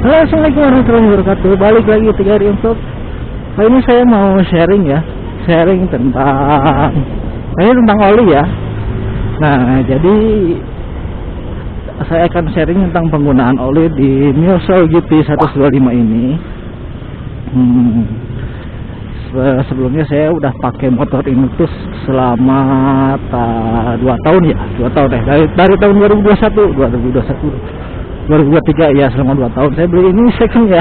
Halo, assalamualaikum warahmatullahi wabarakatuh. Balik lagi 3 hari untuk kali ini saya mau sharing ya, sharing tentang oli ya. Nah, jadi saya akan sharing tentang penggunaan oli di Mioso GP 125 ini. Sebelumnya saya udah pakai motor ini tuh selama 2 tahun ya, 2 tahun deh, dari tahun 2023 ya, selama 2 tahun saya beli ini second ya.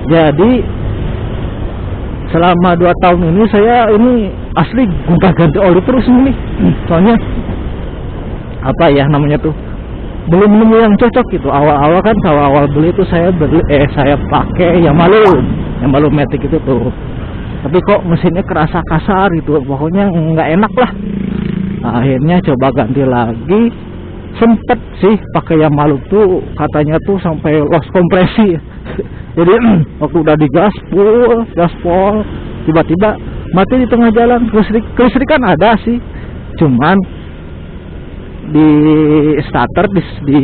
Jadi selama 2 tahun ini saya ini asli gonta-ganti oli terus nih. Soalnya apa ya namanya tuh, belum nemu yang cocok gitu. Awal-awal beli itu saya pakai yang malu Matic itu tuh. Tapi kok mesinnya kerasa kasar gitu, pokoknya nggak enak lah. Nah, akhirnya coba ganti lagi. Sempet sih pakai yang malu tuh, katanya tuh sampai loss kompresi. Jadi waktu udah gaspol tiba-tiba mati di tengah jalan. Kelistrikan ada sih, cuman di starter di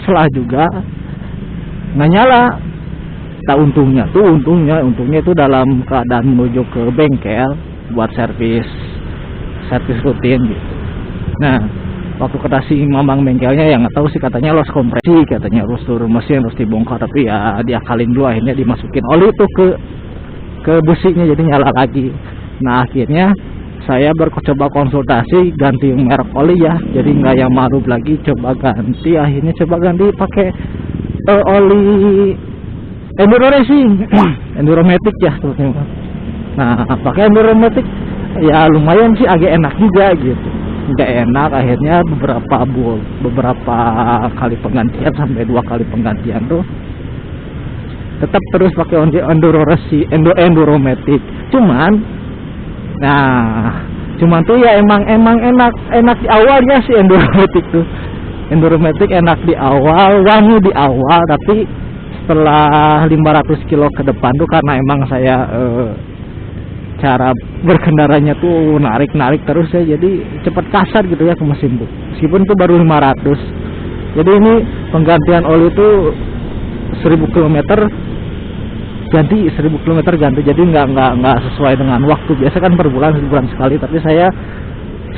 selah juga nggak nyala. Tak untungnya itu dalam keadaan menuju ke bengkel buat servis rutin gitu. Nah, waktu ketasi mamang bengkelnya yang nggak tahu sih, katanya loss kompresi, katanya mesin harus dibongkar, tapi ya diakalin dulu, akhirnya dimasukin oli itu ke businya jadi nyala lagi. Nah, akhirnya saya coba konsultasi ganti merek oli ya, jadi nggak yang marub lagi, akhirnya coba ganti pakai oli Enduro Racing, Enduro Matic ya terutama. Nah, pakai Enduro Matic ya lumayan sih, agak enak juga gitu. Nggak enak, akhirnya beberapa kali penggantian, sampai 2 kali penggantian tuh tetap terus pakai Enduro Racing, Enduro Matic. Cuman tuh ya emang enak di awalnya sih Enduro Matic tuh. Enduro Matic enak di awal, wangi di awal, tapi setelah 500 kilo ke depan tuh, karena emang saya cara berkendaranya tuh narik terus ya, jadi cepat kasar gitu ya ke mesin tuh, meskipun itu baru 500. Jadi ini penggantian oli itu 1000 km ganti, 1000 km ganti, jadi nggak sesuai dengan waktu. Biasa kan per bulan, sebulan sekali, tapi saya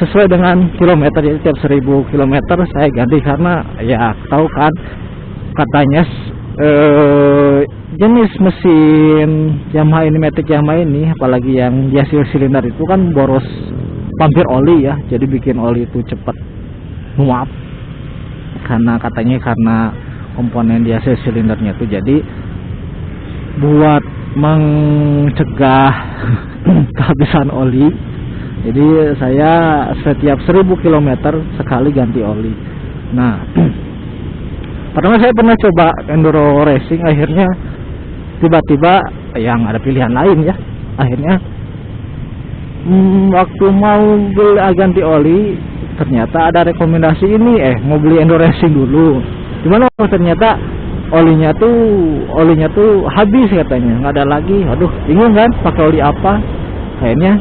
sesuai dengan kilometer, jadi tiap 1000 km saya ganti, karena ya tahu kan katanya jenis mesin Yamaha ini, Matic Yamaha ini, apalagi yang dia silinder itu kan boros pampir oli ya, jadi bikin oli itu cepat nguap, karena komponen dia silindernya itu. Jadi buat mencegah kehabisan oli, jadi saya setiap 1000 km sekali ganti oli. Nah, pertama saya pernah coba Enduro Racing, akhirnya tiba-tiba yang ada pilihan lain ya. Akhirnya waktu mau ganti oli, ternyata ada rekomendasi ini, mau beli Enduro Racing dulu. Cuman ternyata olinya tuh habis katanya, nggak ada lagi. Aduh, bingung kan pakai oli apa. Akhirnya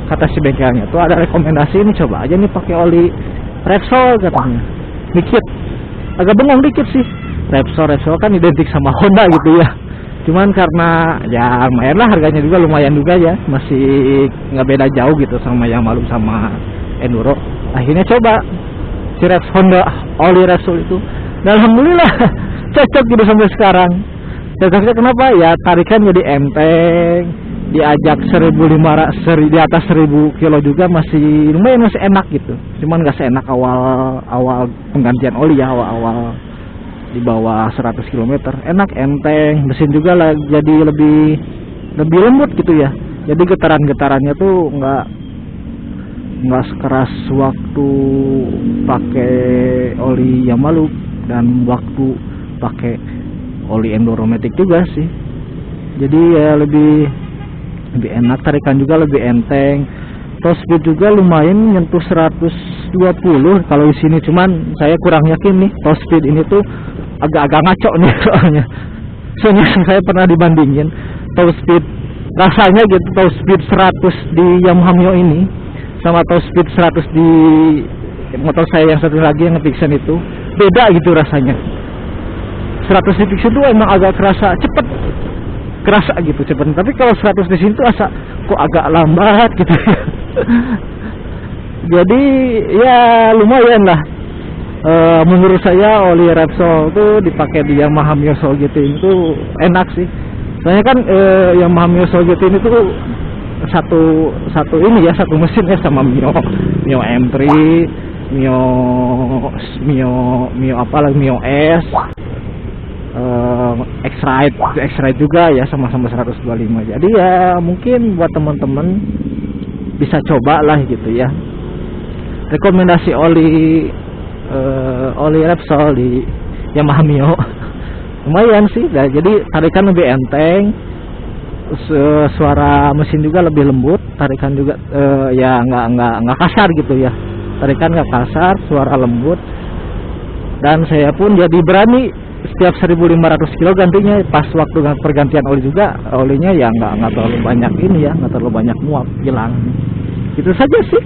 kata si bengkelnya tuh ada rekomendasi ini, coba aja nih pakai oli Repsol katanya. Agak bengong dikit sih. Repsol kan identik sama Honda gitu ya. Cuman karena ya lumayan lah, harganya juga lumayan juga ya, masih nggak beda jauh gitu sama yang malu sama Enduro. Akhirnya coba si Honda oli Repsol itu, dan alhamdulillah cocok gitu sampai sekarang. Cocoknya kenapa? Ya tarikan jadi enteng, diajak 1500 di atas 1000 kilo juga masih lumayan, masih enak gitu. Cuman nggak seenak awal penggantian oli ya, awal di bawah 100 km. Enak, enteng, mesin juga lah jadi lebih lembut gitu ya. Jadi getarannya tuh nggak sekeras waktu pakai oli Yamaha dan waktu pakai oli Enduro Matic juga sih. Jadi ya lebih enak, tarikan juga lebih enteng. Top speed juga lumayan nyentuh 120 kalau di sini, cuman saya kurang yakin nih top speed ini tuh agak ngaco nih soalnya saya pernah dibandingin top speed rasanya gitu, top speed 100 di Yamaha Mio ini sama top speed 100 di motor saya yang satu lagi yang Nexen itu beda gitu rasanya. 100 di fixin tuh emang agak kerasa gitu cepet, tapi kalau 100 di sini tuh asa kok agak lambat gitu. Jadi ya lumayan lah. Menurut saya oli Repsol tuh dipakai di Yamaha Mio Soul GT itu enak sih. Soalnya kan Yamaha Mio Soul GT ini tuh satu ini ya, satu mesin ya sama Mio M3, Mio apa lagi, Mio S, X-Ride juga ya, sama-sama 125. Jadi ya mungkin buat teman-teman bisa coba lah gitu ya. Rekomendasi oli Repsol di Yamaha Mio lumayan sih. Nah, jadi tarikan lebih enteng, suara mesin juga lebih lembut, tarikan juga ya nggak kasar gitu ya, tarikan nggak kasar, suara lembut. Dan saya pun jadi berani setiap 1.500 kilo gantinya. Pas waktu pergantian oli juga, olinya ya nggak terlalu banyak ini ya, nggak terlalu banyak muap hilang. Itu saja sih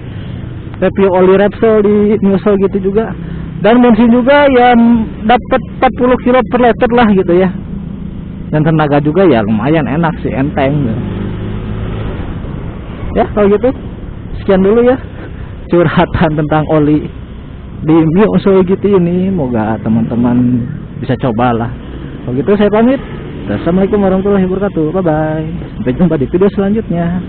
review oli Repsol di Mio Soul gitu juga. Dan bensin juga ya dapat 40 kilo per liter lah gitu ya, dan tenaga juga ya lumayan enak sih, enteng gitu. Ya kalau gitu sekian dulu ya curhatan tentang oli di Mio Soul GT ini. Moga teman-teman bisa cobalah. Kalau gitu saya pamit. Assalamualaikum warahmatullahi wabarakatuh. Bye bye. Sampai jumpa di video selanjutnya.